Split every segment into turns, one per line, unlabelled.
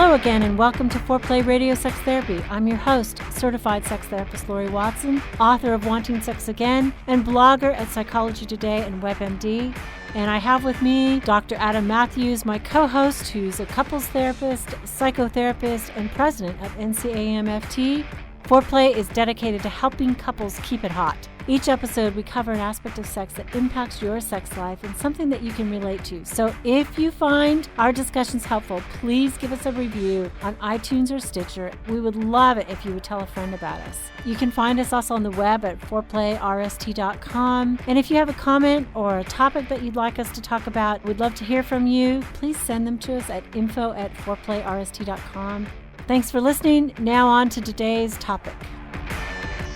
Hello again and welcome to Foreplay Radio Sex Therapy. I'm your host, certified sex therapist Laurie Watson, author of Wanting Sex Again, and blogger at Psychology Today and WebMD. And I have with me Dr. Adam Mathews, my co-host, who's a couples therapist, psychotherapist, and president of NCAMFT. Foreplay is dedicated to helping couples keep it hot. Each episode, we cover an aspect of sex that impacts your sex life and something that you can relate to. So if you find our discussions helpful, please give us a review on iTunes or Stitcher. We would love it if you would tell a friend about us. You can find us also on the web at foreplayrst.com. And if you have a comment or a topic that you'd like us to talk about, we'd love to hear from you. Please send them to us at info@foreplayrst.com. Thanks for listening. Now on to today's topic.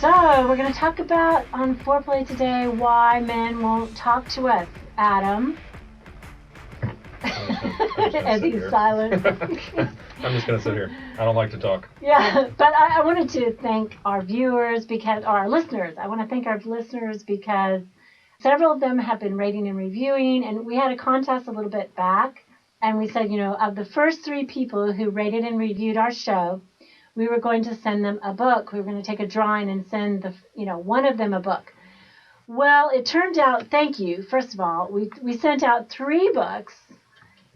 So we're going to talk about on Foreplay today why men won't talk to us. Adam, as he's silent.
I'm just going to sit here. I don't like to talk.
Yeah, but I wanted to thank our viewers or our listeners. I want to thank our listeners because several of them have been rating and reviewing, and we had a contest a little bit back, and we said, of the first 3 people who rated and reviewed our show, we were going to send them a book. We were going to take a drawing and send one of them a book. Well, it turned out, thank you, first of all, we sent out 3 books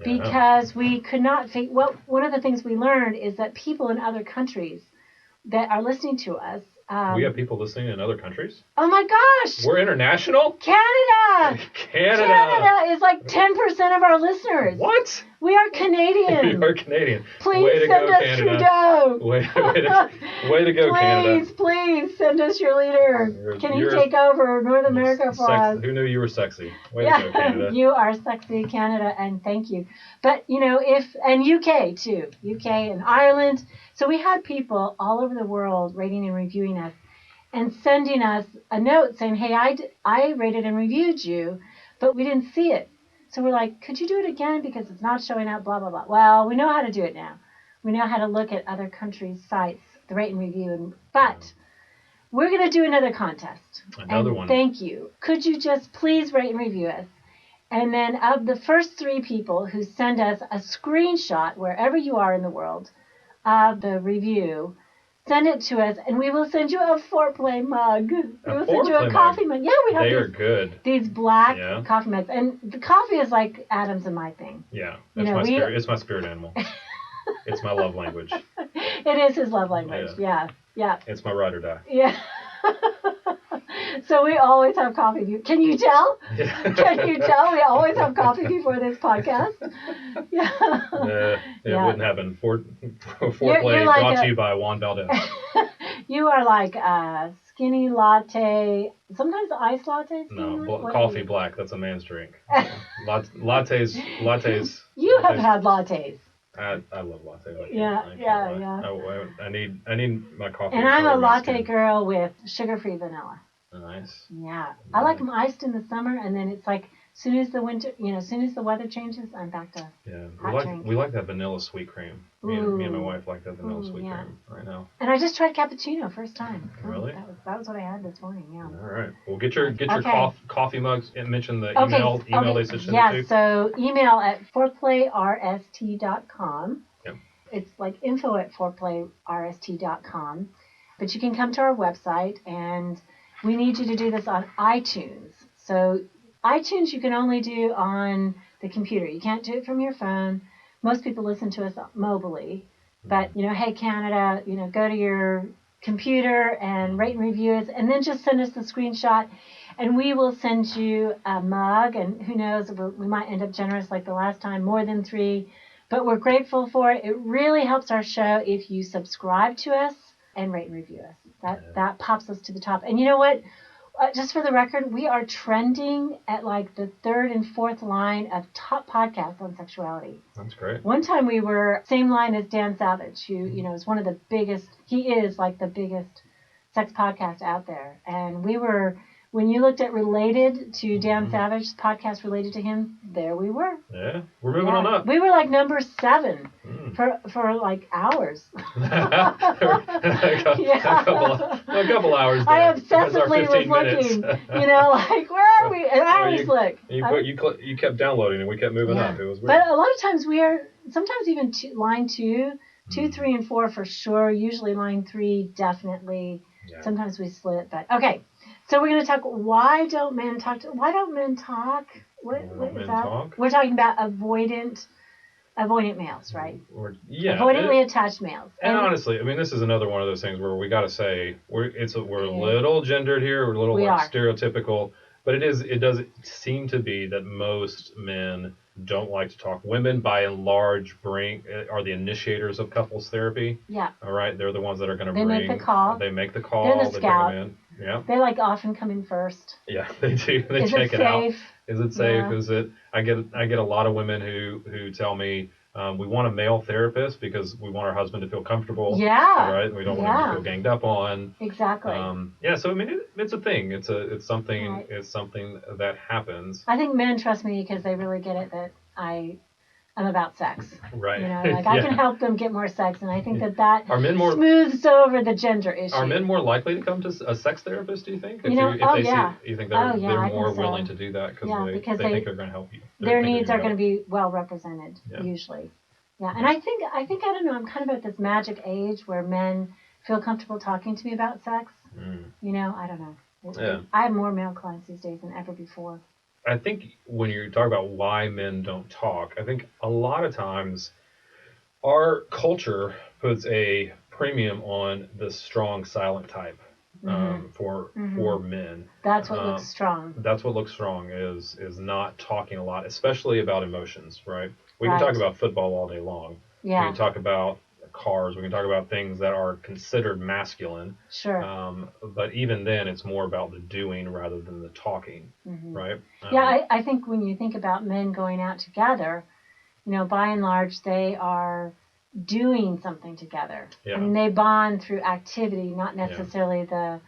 because we could not think, one of the things we learned is that people in other countries that are listening to us.
We have people listening in other countries?
Oh my gosh!
We're international?
Canada! Canada is like 10% of our listeners.
What?
We are Canadian.
We are Canadian.
Please send us Trudeau.
Way to go, Canada.
Please send us your leader. Can you take over North America for us?
Who knew you were sexy? Way to go, Canada.
You are sexy, Canada, and thank you. But, and UK too. UK and Ireland. So we had people all over the world rating and reviewing us and sending us a note saying, hey, I rated and reviewed you, but we didn't see it. So we're like, could you do it again because it's not showing up, blah, blah, blah. Well, we know how to do it now. We know how to look at other countries' sites, the rate and review. But we're going to do another contest.
Another one.
Thank you. Could you just please rate and review us? And then of the first 3 people who send us a screenshot, wherever you are in the world, of the review, send it to us, and we will send you a Foreplay mug. We will send you a coffee mug. Yeah, we have
They are good.
These black coffee mugs. And the coffee is like Adam's and my thing.
Yeah, it's my spirit animal. It's my love language.
It is his love language, yeah.
It's my ride or die.
Yeah. So we always have coffee. Can you tell?
Yeah.
Can you tell? We always have coffee before this podcast. Yeah.
It wouldn't happen. Foreplay brought to you by Juan Valdez.
You are like a skinny latte, sometimes iced lattes.
No, coffee black. That's a man's drink. Lattes.
You have had lattes.
I love latte.
Yeah.
I need my coffee.
And I'm a latte girl with sugar-free vanilla.
Nice.
Yeah. I like them iced in the summer, and then it's like as soon as the weather changes, I'm back to
we like that vanilla sweet cream. Me and my wife like that vanilla sweet cream right now.
And I just tried cappuccino first time.
Really?
That was what I had this morning. Yeah.
All right. Well, get your coffee mugs and mention the email they should send it to.
So email at foreplayrst.com.
Yep.
It's like info@foreplayrst.com. But you can come to our website, and we need you to do this on iTunes. So iTunes you can only do on the computer. You can't do it from your phone. Most people listen to us mobily. But, hey, Canada, go to your computer and rate and review us, and then just send us the screenshot, and we will send you a mug. And who knows, we might end up generous like the last time, more than 3. But we're grateful for it. It really helps our show if you subscribe to us and rate and review us. That pops us to the top. And you know what? Just for the record, we are trending at like the 3rd and 4th line of top podcasts on sexuality.
That's great.
One time we were same line as Dan Savage, who is one of the biggest. He is like the biggest sex podcast out there, and we were when you looked at related to Dan Savage's podcast related to him, there we were.
Yeah, we're moving on up.
We were like number 7 for like hours.
a couple hours there.
I obsessively was looking, like, where are we? And I was like...
You kept downloading and we kept moving up. It was weird.
But a lot of times sometimes even line 2, 2, 3, and 4 for sure. Usually line 3 definitely. Yeah. Sometimes we split, but okay. So we're going to talk. Why don't men talk? What is that? Talk? We're talking about avoidant males, right? Avoidantly attached males.
And honestly, I mean, this is another one of those things where we got to say we're a little gendered here. We're a little stereotypical, but it does seem to be that most men don't like to talk. Women, by and large, are the initiators of couples therapy.
Yeah.
All right, they're the ones that are going to
make the call.
They make the call.
They're the scout.
They bring them in. Yeah.
They often come in first.
Yeah, they do. They check it out. Is it safe? Yeah. Is it? I get a lot of women who tell me we want a male therapist because we want our husband to feel comfortable.
Yeah.
Right. We don't want him to feel ganged up on.
Exactly.
So I mean, it's a thing. It's something. Right. It's something that happens.
I think men trust me because they really get it that I'm about sex.
Right.
I can help them get more sex, and I think that smooths over the gender issue.
Are men more likely to come to a sex therapist, do you think? You think they're more willing to do that because they think they're going to help you?
Their needs are going to be well represented, usually. Yeah, and I think I don't know, I'm kind of at this magic age where men feel comfortable talking to me about sex. I don't know. I have more male clients these days than ever before.
I think when you talk about why men don't talk, I think a lot of times our culture puts a premium on the strong silent type for men.
That's what looks strong.
That's what looks strong is not talking a lot, especially about emotions, right? We can talk about football all day long.
Yeah.
We can talk about cars. We can talk about things that are considered masculine.
Sure.
But even then, it's more about the doing rather than the talking, right?
I think when you think about men going out together, by and large, they are doing something together. Yeah. And they bond through activity, not necessarily the,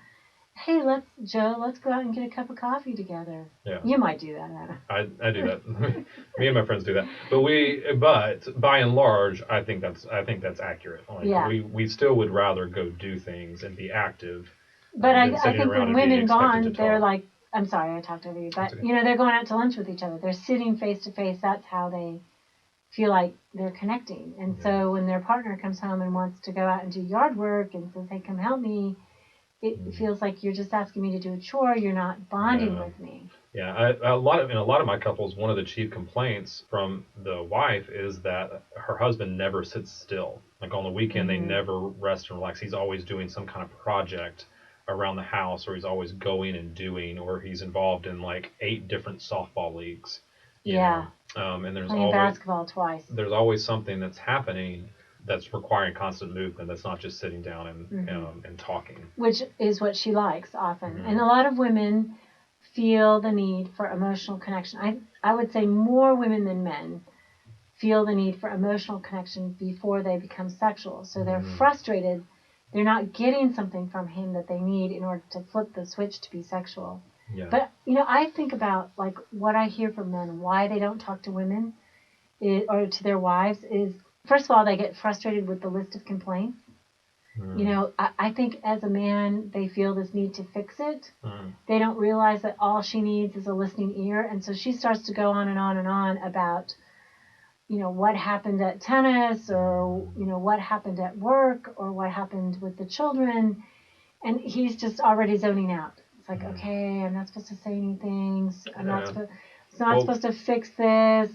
hey, let's go out and get a cup of coffee together. Yeah. You might do that, Anna.
I do that. Me and my friends do that. But by and large, I think that's accurate. We still would rather go do things and be active.
But I think when women bond, they're like, I'm sorry, I talked over you, but they're going out to lunch with each other. They're sitting face to face. That's how they feel like they're connecting. And so when their partner comes home and wants to go out and do yard work and says, hey, come help me, it feels like you're just asking me to do a chore. You're not bonding with me.
Yeah, in a lot of my couples, one of the chief complaints from the wife is that her husband never sits still. Like on the weekend, they never rest and relax. He's always doing some kind of project around the house, or he's always going and doing, or he's involved in like 8 different softball leagues. You know? And there's
playing basketball twice.
There's always something that's happening that's requiring constant movement. That's not just sitting down and talking. Which
is what she likes often. And a lot of women feel the need for emotional connection. I would say more women than men feel the need for emotional connection before they become sexual. So they're frustrated. They're not getting something from him that they need in order to flip the switch to be sexual. Yeah. But, I think about like what I hear from men, why they don't talk to women or to their wives is, first of all, they get frustrated with the list of complaints. I think as a man, they feel this need to fix it. They don't realize that all she needs is a listening ear. And so she starts to go on and on and on about, what happened at tennis or, what happened at work or what happened with the children. And he's just already zoning out. It's like, okay, I'm not supposed to say anything. I'm not supposed to fix this.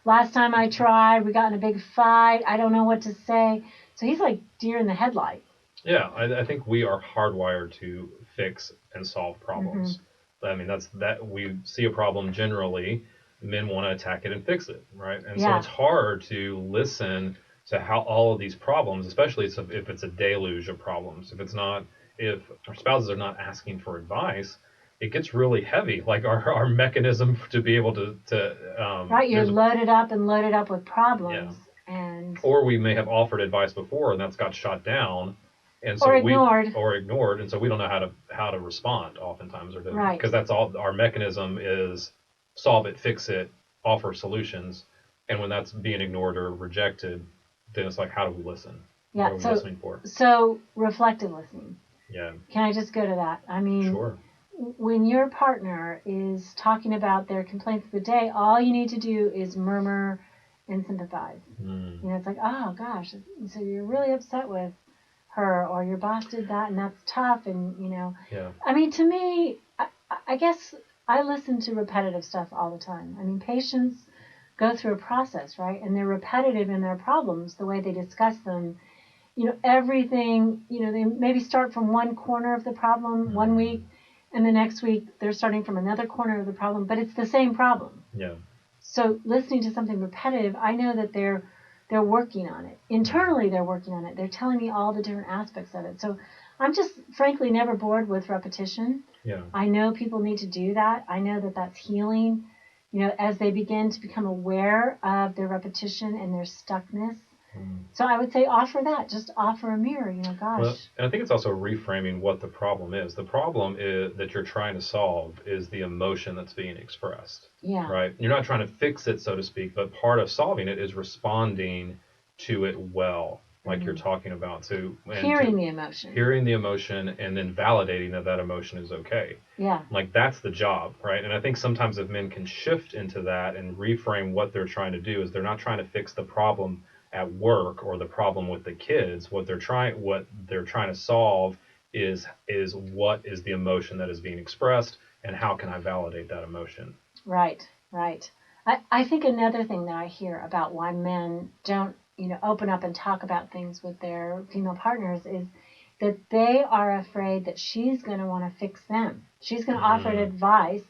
Last time I tried, we got in a big fight. I don't know what to say. So he's like deer in the headlight.
Yeah, I think we are hardwired to fix and solve problems. I mean, that we see a problem generally, men want to attack it and fix it, right? And so it's hard to listen to how all of these problems, especially if it's a deluge of problems, if our spouses are not asking for advice, it gets really heavy. Like our mechanism to be able to
right, you're loaded up with problems, or
we may have offered advice before and that's got shot down. And so
or
ignored, and so we don't know how to respond oftentimes, or
right.
because that's all our mechanism is: solve it, fix it, offer solutions. And when that's being ignored or rejected, then it's like, how do we listen?
Yeah.
What are we listening for?
So reflective listening.
Yeah.
Can I just go to that? I mean,
sure.
When your partner is talking about their complaints of the day, all you need to do is murmur and sympathize. It's like, oh gosh, so you're really upset with her, or your boss did that, and that's tough, and
Yeah.
I mean, to me, I guess I listen to repetitive stuff all the time. I mean, patients go through a process, right? And they're repetitive in their problems, the way they discuss them. Everything, they maybe start from one corner of the problem one week, and the next week they're starting from another corner of the problem, but it's the same problem.
Yeah.
So listening to something repetitive, I know that they're working on it. Internally, they're working on it. They're telling me all the different aspects of it. So I'm just, frankly, never bored with repetition.
Yeah.
I know people need to do that. I know that that's healing. As they begin to become aware of their repetition and their stuckness. So I would say offer that. Just offer a mirror, gosh.
Well, and I think it's also reframing what the problem is. The problem is that you're trying to solve is the emotion that's being expressed.
Yeah.
Right? You're not trying to fix it, so to speak, but part of solving it is responding to it well, like you're talking about.
Hearing the emotion.
Hearing the emotion and then validating that emotion is okay.
Yeah.
Like that's the job, right? And I think sometimes if men can shift into that and reframe what they're trying to do is they're not trying to fix the problem at work or the problem with the kids. What they're trying to solve is what is the emotion that is being expressed, and how can I validate that emotion?
Right. I think another thing that I hear about why men don't, open up and talk about things with their female partners is that they are afraid that she's going to want to fix them. She's going to offer advice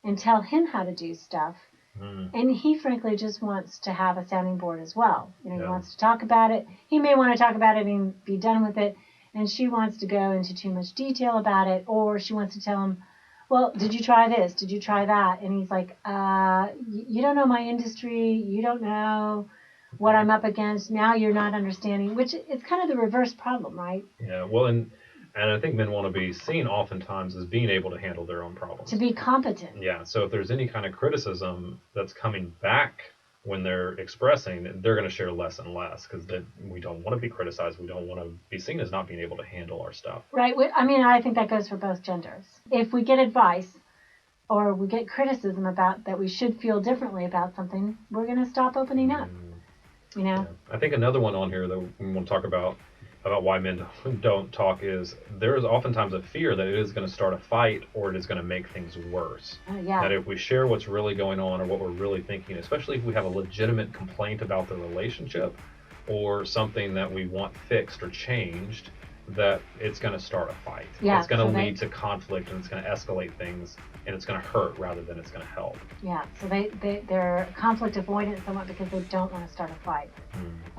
and tell him how to do stuff. And he, frankly, just wants to have a sounding board as well. He wants to talk about it. He may want to talk about it and be done with it. And she wants to go into too much detail about it. Or she wants to tell him, well, did you try this? Did you try that? And he's like, you don't know my industry. You don't know what I'm up against. Now you're not understanding, which it's kind of the reverse problem, right?
Yeah, well, and I think men want to be seen oftentimes as being able to handle their own problems.
To be competent.
Yeah, so if there's any kind of criticism that's coming back when they're expressing, they're going to share less and less because we don't want to be criticized. We don't want to be seen as not being able to handle our stuff.
Right. I mean, I think that goes for both genders. If we get advice or we get criticism about that we should feel differently about something, we're going to stop opening up. Yeah.
I think another one on here that we want to talk about why men don't talk is there is oftentimes a fear that it is going to start a fight or it is going to make things worse. That if we share what's really going on or what we're really thinking, especially if we have a legitimate complaint about the relationship or something that we want fixed or changed, that it's going to start a fight.
Yeah,
it's going to lead to conflict, and it's going to escalate things, and it's going to hurt rather than it's going to help.
Yeah, so they're conflict avoidant somewhat because they don't want to start a fight.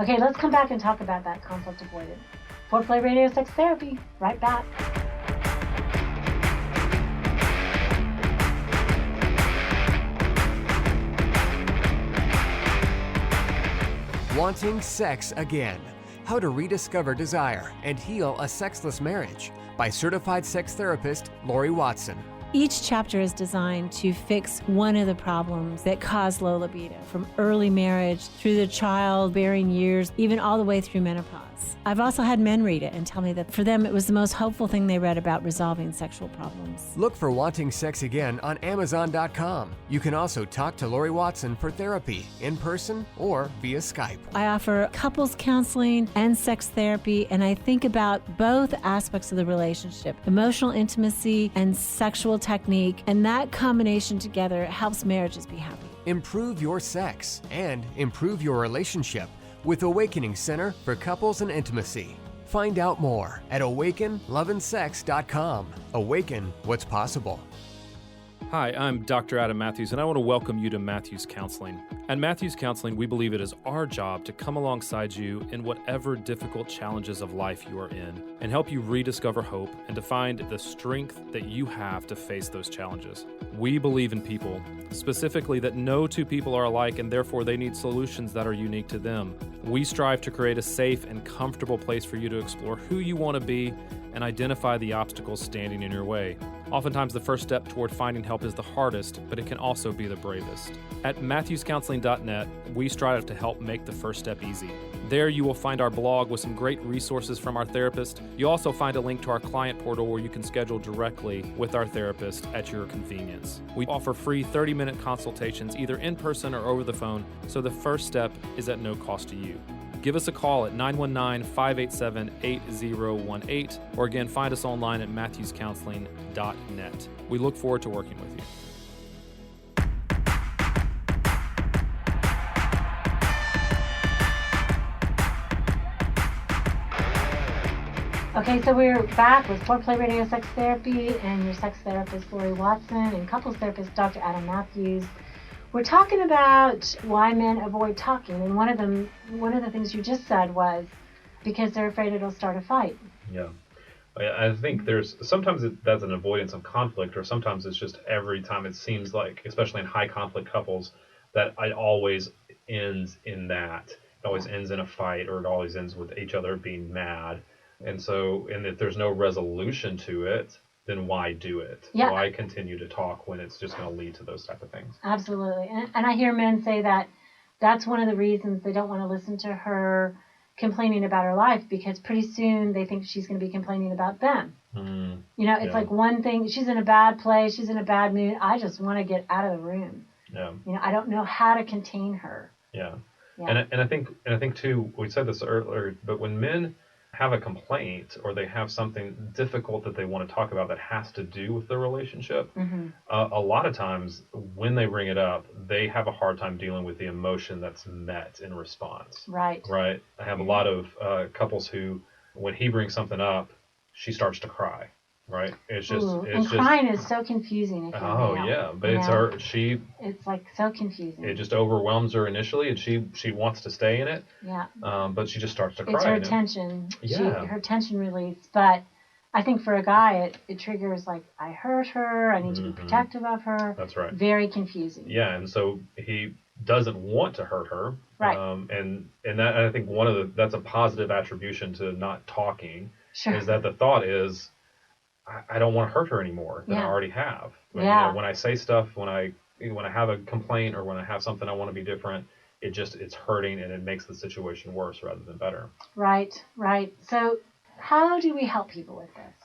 Okay, let's come back and talk about that conflict avoidance. Foreplay Radio Sex Therapy, right back.
Wanting sex again. How to rediscover desire and heal a sexless marriage by certified sex therapist Laurie Watson.
Each chapter is designed to fix one of the problems that cause low libido, from early marriage through the childbearing years, even all the way through menopause. I've also had men read it and tell me that for them it was the most hopeful thing they read about resolving sexual problems.
Look for Wanting Sex Again on Amazon.com. You can also talk to Laurie Watson for therapy in person or via Skype.
I offer couples counseling and sex therapy, and I think about both aspects of the relationship, emotional intimacy and sexual technique, and that combination together helps marriages be happy.
Improve your sex and improve your relationship with Awakening Center for Couples and Intimacy. Find out more at awakenloveandsex.com. Awaken what's possible.
Hi, I'm Dr. Adam Mathews, and I want to welcome you to Mathews Counseling. At Mathews Counseling, we believe it is our job to come alongside you in whatever difficult challenges of life you are in and help you rediscover hope and to find the strength that you have to face those challenges. We believe in people, specifically that no two people are alike and therefore they need solutions that are unique to them. We strive to create a safe and comfortable place for you to explore who you want to be and identify the obstacles standing in your way. Oftentimes, the first step toward finding help is the hardest, but it can also be the bravest. At MathewsCounseling.net, we strive to help make the first step easy. There you will find our blog with some great resources from our therapist. You'll also find a link to our client portal where you can schedule directly with our therapist at your convenience. We offer free 30-minute consultations either in person or over the phone, so the first step is at no cost to you. Give us a call at 919-587-8018, or again, find us online at MathewsCounseling.net. We look forward to working with you.
Okay, so we're back with Foreplay Radio Sex Therapy and your sex therapist, Laurie Watson, and couples therapist, Dr. Adam Mathews. We're talking about why men avoid talking, and one of the things you just said was because they're afraid it'll start a fight.
Yeah. I think sometimes that's an avoidance of conflict, or sometimes it's just every time it seems like, especially in high conflict couples, that it always ends in that. It always ends in a fight, or it always ends with each other being mad. And if there's no resolution to it, then why do it?
Yeah.
Why continue to talk when it's just going to lead to those type of things?
Absolutely. And I hear men say that that's one of the reasons they don't want to listen to her complaining about her life, because pretty soon they think she's going to be complaining about them. It's like one thing, she's in a bad place, she's in a bad mood, I just want to get out of the room.
Yeah.
I don't know how to contain her.
Yeah. And I think too, we said this earlier, but when men have a complaint or they have something difficult that they want to talk about that has to do with the relationship, a lot of times when they bring it up, they have a hard time dealing with the emotion that's met in response.
Right.
I have a lot of couples who, when he brings something up, she starts to cry. Right?
Crying is so confusing. But it's like so confusing.
It just overwhelms her initially, and she wants to stay in it. Yeah. But she just starts to cry.
It's her tension.
Yeah.
Her tension release. But I think for a guy, it triggers like, I hurt her, I need to be protective of her.
That's right.
Very confusing.
Yeah, and so he doesn't want to hurt her.
Right.
And that, I think that's a positive attribution to not talking.
Sure.
Is that the thought is, I don't want to hurt her anymore than I already have. When I say stuff, when I have a complaint or when I have something I want to be different, it's hurting and it makes the situation worse rather than better.
Right. So how do we help people with this?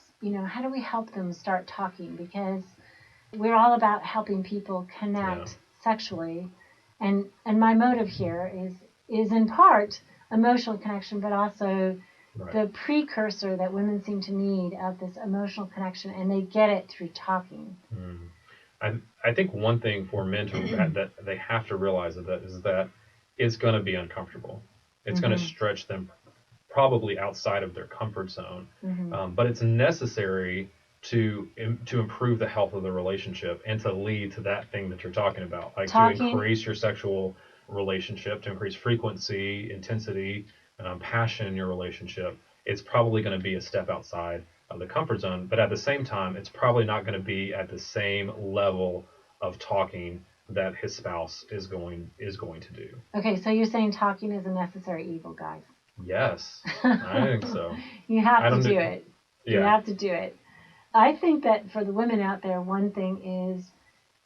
How do we help them start talking? Because we're all about helping people connect sexually. And my motive here is in part emotional connection, but also the precursor that women seem to need of this emotional connection, and they get it through talking.
I think one thing for men that they have to realize is that it's going to be uncomfortable. It's going to stretch them probably outside of their comfort zone, but it's necessary to improve the health of the relationship and to lead to that thing that you're talking about, like to increase your sexual relationship, to increase frequency, intensity, passion in your relationship. It's probably going to be a step outside of the comfort zone, but at the same time, it's probably not going to be at the same level of talking that his spouse is going to do.
Okay, so you're saying talking is a necessary evil, guys?
Yes, I think so.
You have to do it. Yeah. You have to do it. I think that for the women out there, one thing is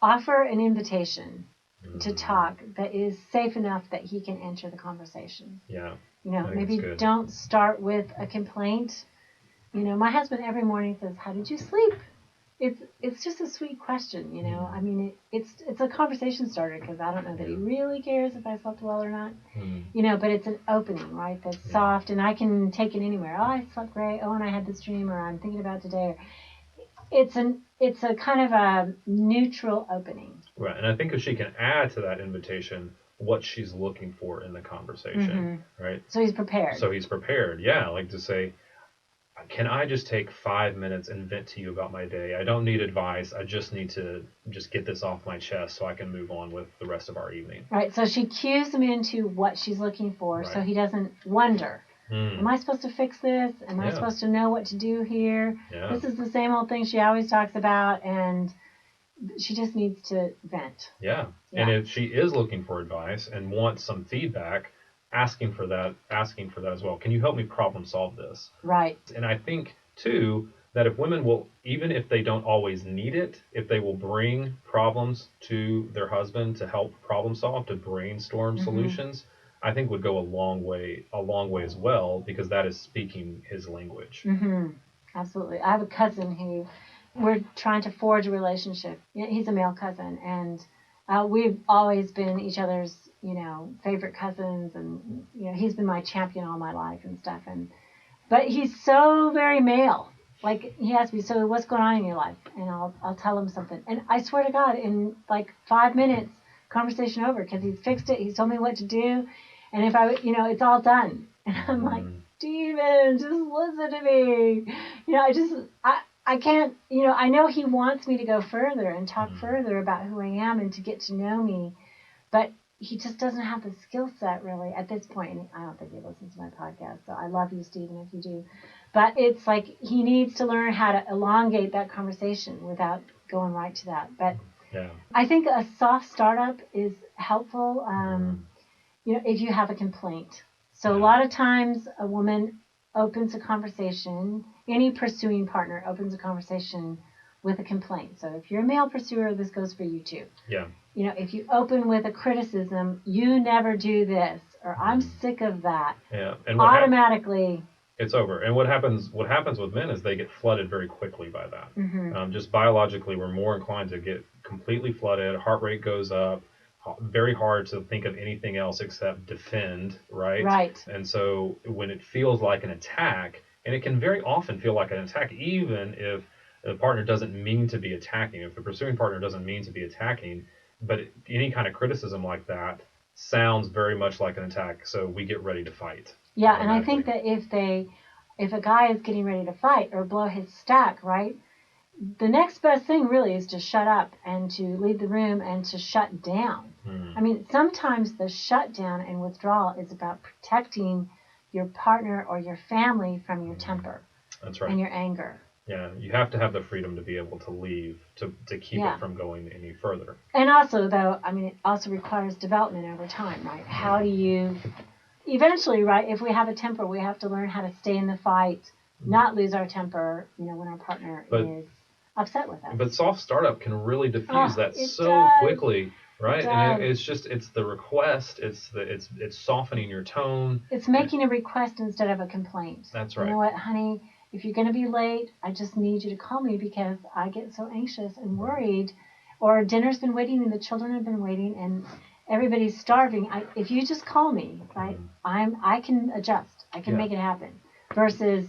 offer an invitation to talk that is safe enough that he can enter the conversation.
Yeah.
Maybe don't start with a complaint. My husband every morning says, "How did you sleep?" It's just a sweet question, I mean, it's a conversation starter, because I don't know that he really cares if I slept well or not, but it's an opening, right? That's soft, and I can take it anywhere. Oh, I slept great. Oh, and I had this dream, or I'm thinking about today. It's a kind of a neutral opening.
Right, and I think if she can add to that invitation what she's looking for in the conversation, right?
So he's prepared.
Yeah, like to say, can I just take 5 minutes and vent to you about my day? I don't need advice. I just need to just get this off my chest so I can move on with the rest of our evening.
Right. So she cues him into what she's looking for, so he doesn't wonder. Am I supposed to fix this? Am I supposed to know what to do here?
Yeah.
This is the same old thing she always talks about, and she just needs to vent.
Yeah. And if she is looking for advice and wants some feedback, asking for that as well. Can you help me problem solve this?
Right.
And I think, too, that if women will, even if they don't always need it, if they will bring problems to their husband to help problem solve, to brainstorm solutions, I think would go a long way as well, because that is speaking his language.
Absolutely. I have a cousin who we're trying to forge a relationship. He's a male cousin, and we've always been each other's, favorite cousins, and he's been my champion all my life and stuff. But he's so very male. Like, he asks me, so what's going on in your life? And I'll tell him something. And I swear to God, in like 5 minutes, conversation over, because he's fixed it. He's told me what to do. And if it's all done. And I'm like, Steven, just listen to me. I can't, I know he wants me to go further and talk further about who I am and to get to know me. But he just doesn't have the skill set really at this point. And I don't think he listens to my podcast. So I love you, Steven, if you do. But it's like he needs to learn how to elongate that conversation without going right to that. But I think a soft startup is helpful, if you have a complaint. So a lot of times a woman opens a conversation, any pursuing partner opens a conversation with a complaint. So if you're a male pursuer, this goes for you too.
Yeah.
If you open with a criticism, you never do this, or I'm sick of that.
Yeah. And
automatically
it's over. And what happens with men is they get flooded very quickly by that. Just biologically, we're more inclined to get completely flooded. Heart rate goes up. Very hard to think of anything else except defend, right?
Right.
And so when it feels like an attack, and it can very often feel like an attack, even if the partner doesn't mean to be attacking, if the pursuing partner doesn't mean to be attacking, but any kind of criticism like that sounds very much like an attack, so we get ready to fight.
Yeah, and I think that if a guy is getting ready to fight or blow his stack, right, the next best thing really is to shut up and to leave the room and to shut down. I mean, sometimes the shutdown and withdrawal is about protecting your partner or your family from your temper.
That's right.
And your anger.
Yeah, you have to have the freedom to be able to leave, to keep it from going any further.
And also, though, I mean, it also requires development over time, right? How do you, eventually, right, if we have a temper, we have to learn how to stay in the fight, not lose our temper, when our partner is upset with us.
But soft startup can really diffuse that so quickly, right? And it's the request, it's softening your tone.
It's making a request instead of a complaint.
That's right.
You know what, honey? If you're going to be late, I just need you to call me because I get so anxious and worried. Or dinner's been waiting and the children have been waiting and everybody's starving. If you just call me, right, I can adjust. I can make it happen. Versus,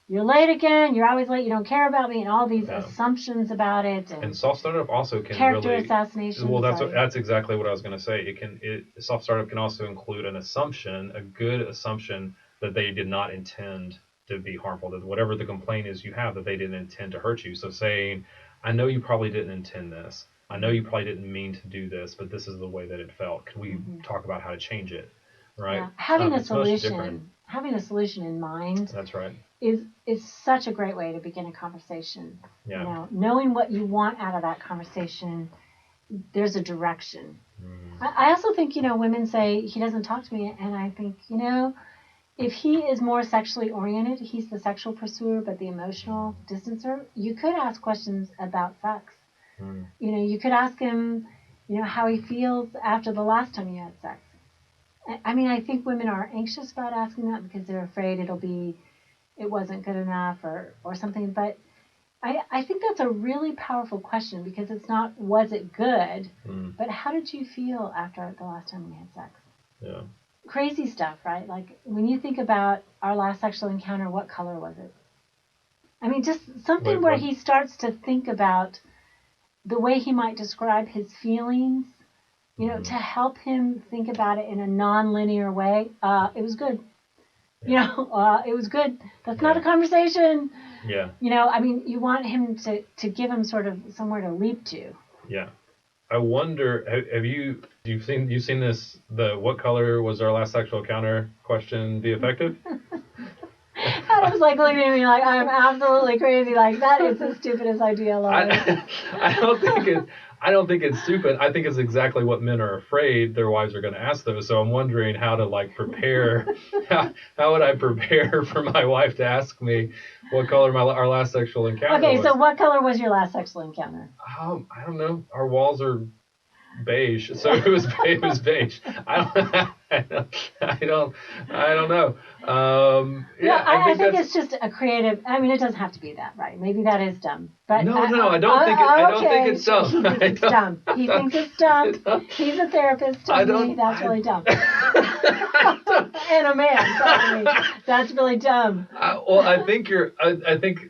you're late again, you're always late, you don't care about me, and all these assumptions about it. And
soft startup also can
character assassination.
Well, that's exactly what I was going to say. Soft startup can also include an assumption, a good assumption that they did not intend to be harmful, that whatever the complaint is you have, that they didn't intend to hurt you. So saying, I know you probably didn't intend this. I know you probably didn't mean to do this, but this is the way that it felt. Can we talk about how to change it? Right?
Yeah. Having a solution in mind.
That's right.
Is such a great way to begin a conversation.
Yeah.
Knowing what you want out of that conversation, there's a direction. I also think, women say, he doesn't talk to me, and I think, if he is more sexually oriented, he's the sexual pursuer, but the emotional distancer, you could ask questions about sex. You could ask him, how he feels after the last time you had sex. I mean, I think women are anxious about asking that because they're afraid it wasn't good enough or something. But I think that's a really powerful question because it's not, was it good, but how did you feel after the last time we had sex?
Yeah.
Crazy stuff, right? Like when you think about our last sexual encounter, what color was it? I mean, just something where he starts to think about the way he might describe his feelings, to help him think about it in a non-linear way. It was good. It was good. That's not a conversation.
Yeah.
You want him to give him sort of somewhere to leap to.
Yeah. I wonder, you've seen this, what color was our last sexual encounter question be effective?
Adam's like looking at me like I'm absolutely crazy. Like, that is the stupidest idea, Laurie.
I don't think it's stupid. I think it's exactly what men are afraid their wives are going to ask them. So I'm wondering how to prepare. how would I prepare for my wife to ask me what color our last sexual encounter was?
Okay, so what color was your last sexual encounter?
I don't know. Our walls are beige, so it was beige. I don't know.
I think it's just a creative. I mean, it doesn't have to be that, right? Maybe that is dumb. But
no, I don't think it's dumb.
He thinks it's dumb. He thinks it's dumb. He's a therapist. Telling me that's really dumb. And a man telling me that's really dumb.
I think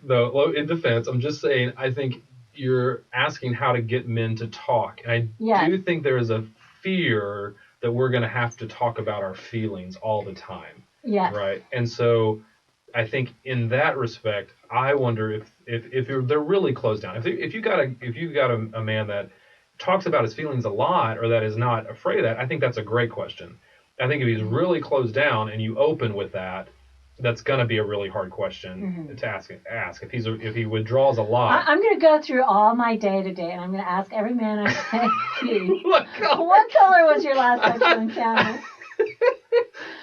though, in defense, I'm just saying, I think you're asking how to get men to talk. And I do think there is a fear that we're going to have to talk about our feelings all the time.
Yes.
Right. And so I think in that respect, I wonder if they're really closed down. If you got a man that talks about his feelings a lot or that is not afraid of that, I think that's a great question. I think if he's really closed down and you open with that, that's going to be a really hard question to ask. If he withdraws a lot.
I'm going to go through all my day today, and I'm going to ask every man I see, what color was your last sexual encounter?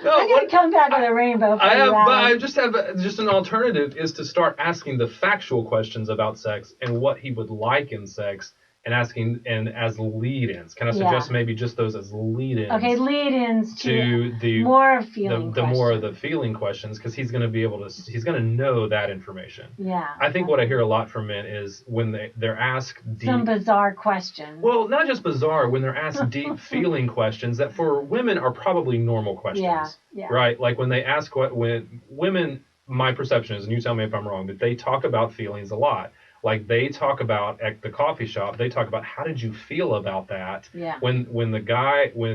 I'm going to come back with a rainbow for
I just have an alternative is to start asking the factual questions about sex and what he would like in sex. And asking as lead-ins. Can I suggest maybe just those as lead-ins?
Okay, lead-ins to the more feeling
the more of the feeling questions, because he's going to know that information.
Yeah.
I think what I hear a lot from men is when they're asked deep,
some bizarre questions.
Well, not just bizarre, when they're asked deep feeling questions that for women are probably normal questions.
Yeah.
Right? Like when they ask when women, my perception is, and you tell me if I'm wrong, that they talk about feelings a lot. Like they talk about at the coffee shop, they talk about how did you feel about that?
Yeah.
When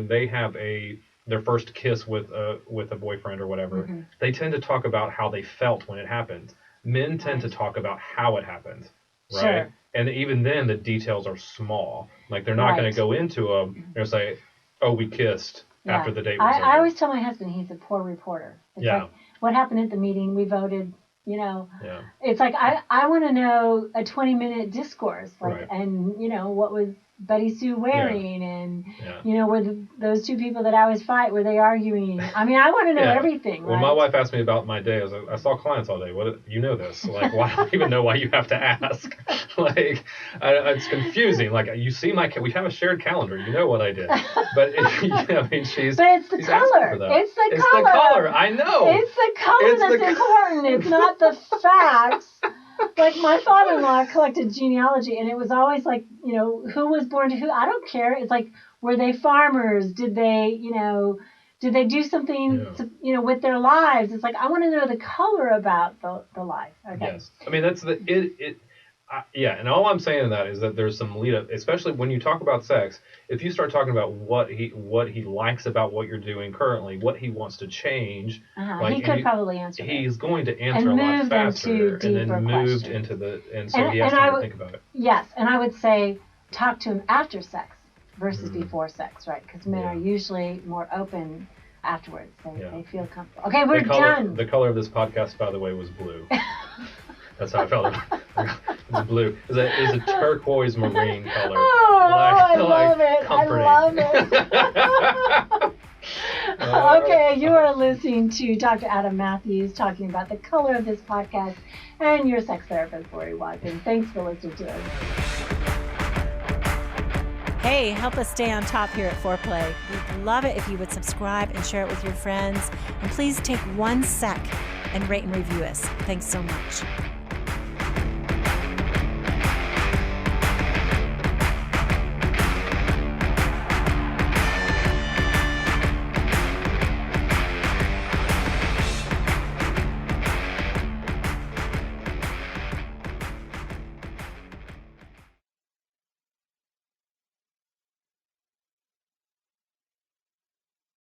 they have their first kiss with a boyfriend or whatever, they tend to talk about how they felt when it happened. Men tend to talk about how it happened, right?
Sure.
And even then, the details are small. Like they're not going to go into they'll say, "Oh, we kissed after the date was over."
I always tell my husband he's a poor reporter. It's like, what happened at the meeting? We voted. It's like I want to know a 20-minute discourse, and what was Betty Sue wearing, and were those two people that I always fight, were they arguing? I mean, I want to know everything.
When my wife asked me about my day, I saw clients all day. This? Like, why? I don't even know why you have to ask. Like, it's confusing. Like, you see we have a shared calendar. You know what I did, but she's.
But it's the color. It's the color.
I know.
It's the color that's important. It's not the facts. Like my father-in-law collected genealogy, and it was always like, who was born to who. I don't care. It's like, were they farmers? Did they do something with their lives? It's like, I want to know the color about the life. Okay.
Yes. I mean, that's and all I'm saying in that is that there's some lead up, especially when you talk about sex. If you start talking about what he likes about what you're doing currently, what he wants to change,
he could probably answer.
He's going to answer a lot faster, and then moved into so he has time to think about it.
Yes, and I would say talk to him after sex versus before sex, right? Because men are usually more open afterwards. They feel comfortable. Okay, we're done.
The color of this podcast, by the way, was blue. That's how I felt. It's blue. It's a turquoise marine color.
Oh, I love it.
Comforting.
I love it. Okay, you are listening to Dr. Adam Mathews talking about the color of this podcast and your sex therapist, Laurie Watson. Thanks for listening to us.
Hey, help us stay on top here at Foreplay. We'd love it if you would subscribe and share it with your friends. And please take 1 sec and rate and review us. Thanks so much.